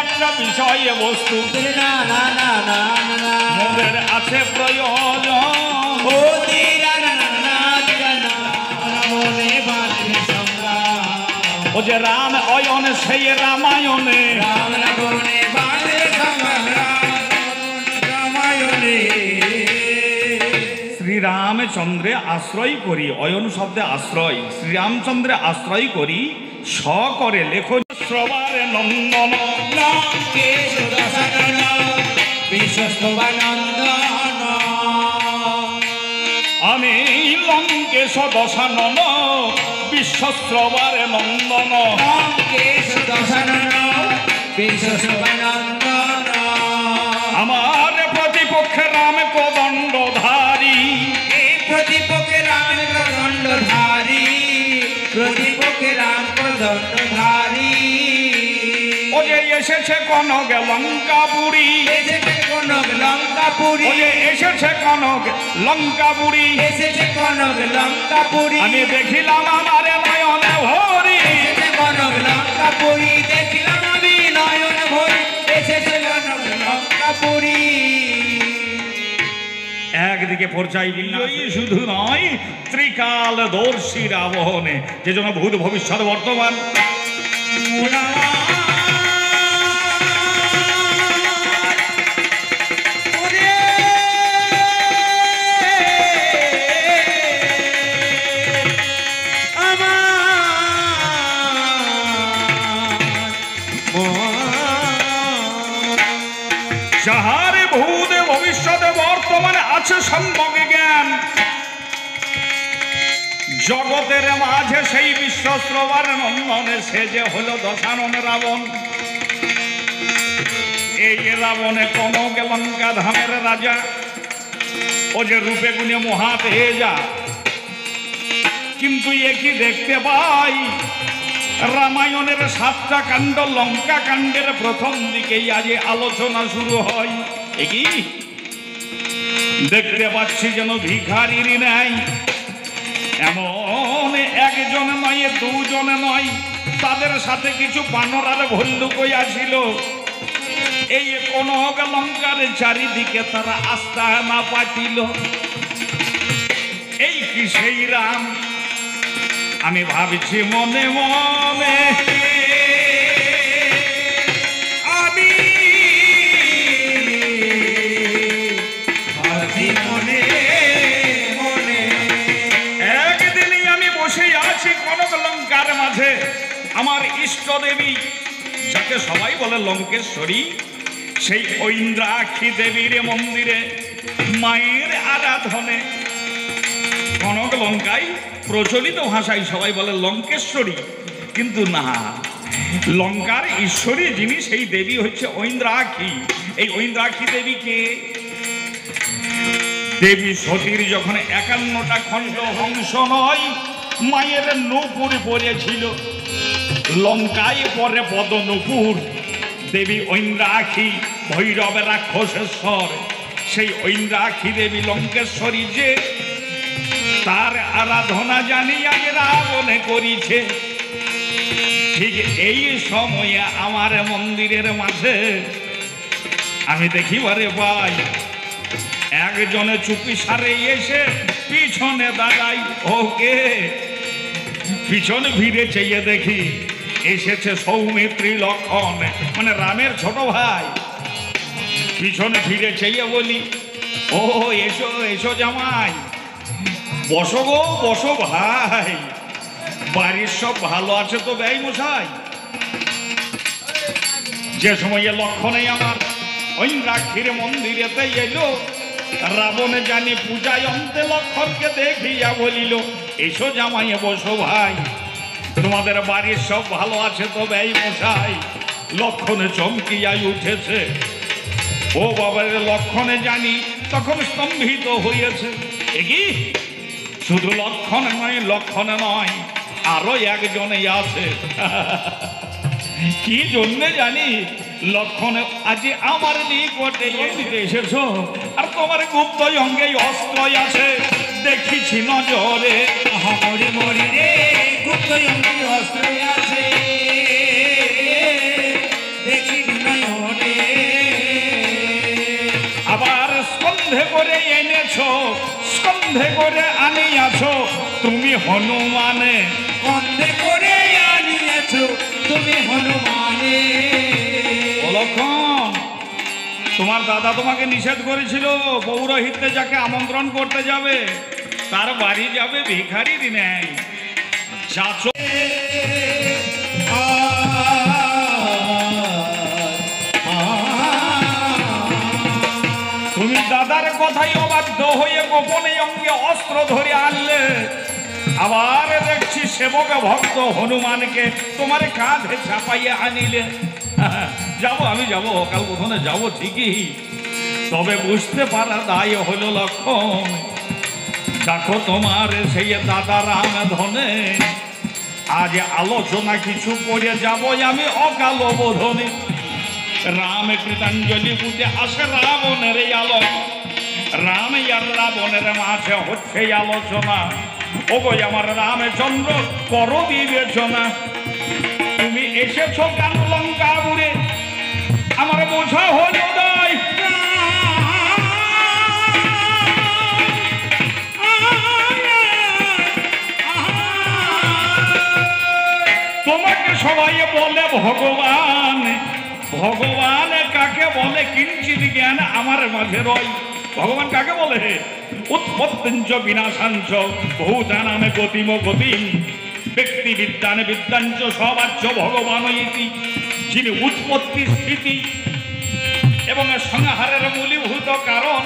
একটা বিষয় বস্তু মোদের আছে প্রয়োজন ও যে রাম অয়ন সেই রামায়ণে শ্রীরামচন্দ্রে আশ্রয় করি অয়ন শব্দে আশ্রয় শ্রীরামচন্দ্রে আশ্রয় করি স করে লেখো শ্রবার নন্দন আমি লঙ্কেশ দশানন বিশ্বশ্রবার নন্দন আমার প্রতিপক্ষে রাম কোদণ্ডধারী প্রতিপক্ষে রাম কোদণ্ডধারী প্রতিপক্ষে রাম কোদণ্ডধারী ও যে এসেছে কনক লঙ্কাপুরী এসেছে কনক লঙ্কাপুরী ও যে এসেছে কনক লঙ্কাপুরী এসেছে কনক লঙ্কাপুরী আমি দেখিলাম আমার নয়নে ভরি এসেছে কনক লঙ্কাপুরী দেখিলাম আমি নয়ন ভরি এসেছে কনক লঙ্কাপুরী একদিকে পর্যায় বিজয়ী শুধু নয় ত্রিকাল দর্শী রাবণে যে জন্য ভূত ভবিষ্যৎ বর্তমান যাহার ভূত ভবিষ্যতে বর্তমানে আছে সম্যক জ্ঞান জগতের মাঝে সেই বিশ্বশ্রবার নন্দনে সে যে হলো দশানন রাবণ এই রাবণে কনক লঙ্কা ধামের রাজা ও যে রূপে গুণে মহা তেজা কিন্তু একই দেখতে পাই রামায়ণের 7টা কাণ্ড লঙ্কা কাণ্ডের প্রথম দিকেই আজ আলোচনা শুরু হয় একই দেখতে পাচ্ছি যেন ভিখারির নাই এমন একজন নয় দুজন নয় তাদের সাথে কিছু বানর আর ভল্লুক আসিল এই কনক লঙ্কার চারিদিকে তারা আস্তানা পাতিল এই কি সেই রাম আমি ভাবছি মনে মনে আমি মনে মনে একদিনই আমি বসে আছি কনক লঙ্কার মাঝে আমার ইষ্ট দেবী যাকে সবাই বলে লঙ্কেশ্বরী সেই ঐন্দ্রাক্ষী দেবীর মন্দিরে মায়ের আরাধনে কনক লঙ্কায় প্রচলিত ভাষায় সবাই বলে লঙ্কেশ্বরী কিন্তু না লঙ্কার ঈশ্বরী যিনি সেই দেবী হচ্ছে ঐন্দ্রাক্ষী এই ঐন্দ্রাক্ষী দেবীকে দেবী সতীর যখন 51টা খণ্ড হংস নয় মায়ের নূপুর পড়েছিল লঙ্কায় পরে পদ নূপুর দেবী ঐন্দ্রাক্ষী ভৈরব রাক্ষসেশ্বর সেই ঐন্দ্রাক্ষী দেবী লঙ্কেশ্বরী যে তার আরাধনা জানি আজ রাবণে করিছে ঠিক এই সময়ে আমার মন্দিরের মাঝে আমি দেখিবারে পাই একজনে চুপি সারে এসে পিছনে দাঁড়াই ওকে পিছনে ভিড়ে চেয়ে দেখি এসেছে সৌমিত্রী লক্ষণ মানে রামের ছোট ভাই পিছনে ফিরে চেয়ে বলি ও এসো এসো জামাই বসো গো বসো ভাই বাড়ির সব ভালো আছে তো ব্যয় মশাই যে সময়ে লক্ষণে আমার ঐন্দ্রাক্ষীর মন্দিরেতে এলো রাবণে জানি পূজায় অন্তে লক্ষণকে দেখিয়া বলিল এসো জামাইয়ে বসো ভাই তোমাদের বাড়ির সব ভালো আছে তো ব্যয় মশাই লক্ষণে চমকিয়াই উঠেছে ও বাবার লক্ষণে জানি তখন স্তম্ভিত হয়েছে কি শুধু লক্ষণে নয় আরো একজনে আছে কি জন্যে জানি লক্ষণে আজ আমার নিকটে এসেছ আর তোমার গুপ্ত অঙ্গে অস্ত্র আছে দেখিছি নজরে মরি মরি রে গুপ্ত অঙ্গে অস্ত্র আছে রঙিন নয়নে। আবার স্কন্ধে করে এনেছো, স্কন্ধে করে আনিয়াছো তুমি হনুমানে। কন্ধে করে আনিয়াছ তুমি হনুমানে। ও লক্ষণ, তোমার দাদা তোমাকে নিষেধ করেছিল পৌরোহিত্যে যাকে আমন্ত্রণ করতে যাবে তার বাড়ি যাবে ভিখারির ন্যায়। যাচ্ছ তুমি দাদার কথাই অবাধ্য হয়ে গোপনে অঙ্গে অস্ত্র ধরে আনলে। আবার দেখছি সেবক ভক্ত হনুমানকে তোমার কাঁধে চাপাইয়ে আনিলে। যাবো, আমি যাবো, কাল কোথাও যাবো ঠিকই, তবে বুঝতে পারা দায় হলো লক্ষণ। দেখো তোমার সেই দাদা রাম ধনে আজ আলোচনা কিছু করে যাবো আমি অকাল বোধনে। রাম কৃতাঞ্জলি বুঝে আসে রাবণের এই আলোক, রাম আর রাবণের মাঝে হচ্ছে আলোচনা। ও গো আমার রামচন্দ্র করো বিবেচনা। তুমি এসেছো কেন লঙ্কা বুড়ে, আমার বোঝা হলো দায়। তোমাকে সবাই বলে ভগবান, ভগবান কাকে বলে কিঞ্চিত জ্ঞান আমার মাঝে রয়। ভগবান কাকে বলে? উৎপত্তিঞ্চ বিনাশাঞ্চ ভূতানামে গতিম গতিম ব্যক্তি বিদ্যান বিদ্যাঞ্চ সবাচ্য ভগবান ইতি। যিনি উৎপত্তি স্থিতি এবং সংহারের মূলীভূত কারণ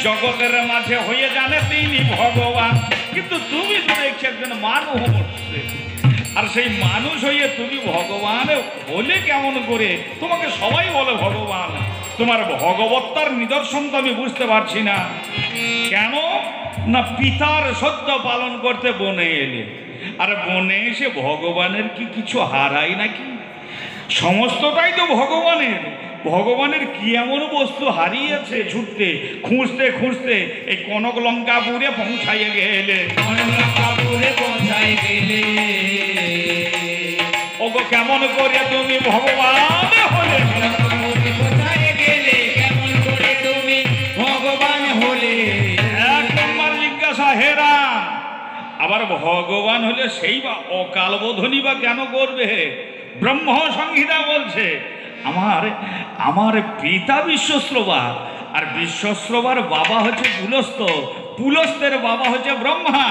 জগতের মাঝে হয়ে জানে তিনি ভগবান। কিন্তু তুমি তো দেখছি একজন মানুষ হচ্ছে, আর সেই মানুষ হয়ে তুমি ভগবান হলে কেমন করে? তোমাকে সবাই বলে ভগবান, তোমার ভগবত্তার নিদর্শন তো আমি বুঝতে পারছি না। কেন না পিতার সত্য পালন করতে বনে এলে, আর বনে এসে ভগবানের কি কিছু হারাই নাকি? সমস্তটাই তো ভগবানের। ভগবানের কি এমন বস্তু হারিয়েছে ছুটতে খুঁজতে খুঁজতে এই কনক লঙ্কাপুরে পৌঁছাইয়ে গেলে। লঙ্কাপুরে পৌঁছাই গেলে ওগো কেমন করে তুমি ভগবান হলে? লঙ্কাপুরে পৌঁছাই গেলে কেমন করে তুমি ভগবান হলে? এক নম্বর জিজ্ঞাসা হেরা। আবার ভগবান হলে সেই বা অকাল বোধনী বা কেন করবে? ব্রহ্ম সংহিতা বলছে আমার আমার পিতা বিশ্বশ্রবা, আর বিশ্বশ্রবার বাবা হচ্ছে পুলস্ত, পুলস্তের বাবা হচ্ছে ব্রহ্মা।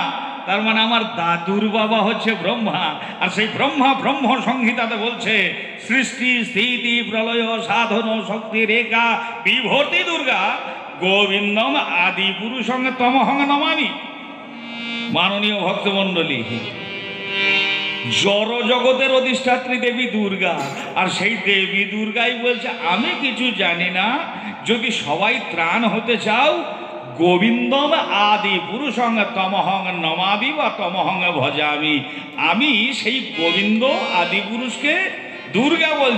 তার মানে আমার দাদুর বাবা হচ্ছে ব্রহ্মা। আর সেই ব্রহ্মা ব্রহ্ম সংহিতাতে বলছে সৃষ্টি স্থিতি প্রলয় সাধন শক্তি রেখা বিভূতি দুর্গা গোবিন্দম আদি পুরুষং তমহং নমামি। মাননীয় ভক্তমণ্ডলী, জড় জগতের অধিষ্ঠাত্রী দেবী দুর্গা, আর সেই দেবী দুর্গাই বলছে আমি কিছু জানি না, যদি সবাই ত্রাণ হতে চাও গোবিন্দম আদি পুরুষং তমহং নমাবি বা তমহং ভজামি। আমি সেই গোবিন্দ আদি পুরুষকে দুর্গা বলছি।